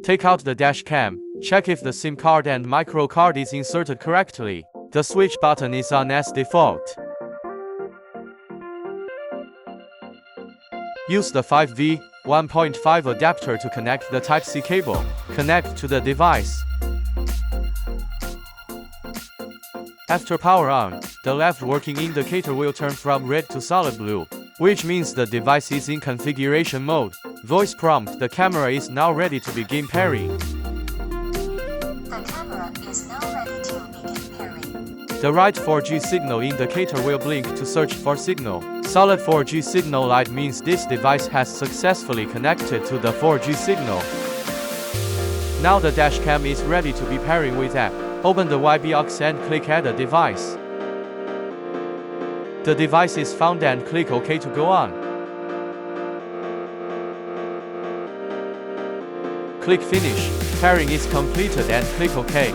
Take out the dash cam. Check if the SIM card and micro card is inserted correctly. The switch button is on as default. Use the 5V 1.5 adapter to connect the Type-C cable. Connect to the device. After power on, the left working indicator will turn from red to solid blue, which means the device is in configuration mode. Voice prompt: the camera is now ready to begin pairing. The camera is now ready to begin pairing. The right 4G signal indicator will blink to search for signal. Solid 4G signal light means this device has successfully connected to the 4G signal. Now the dash cam is ready to be pairing with app. Open the YBOX and click Add a device. The device is found and click OK to go on. Click Finish. Pairing is completed and click OK.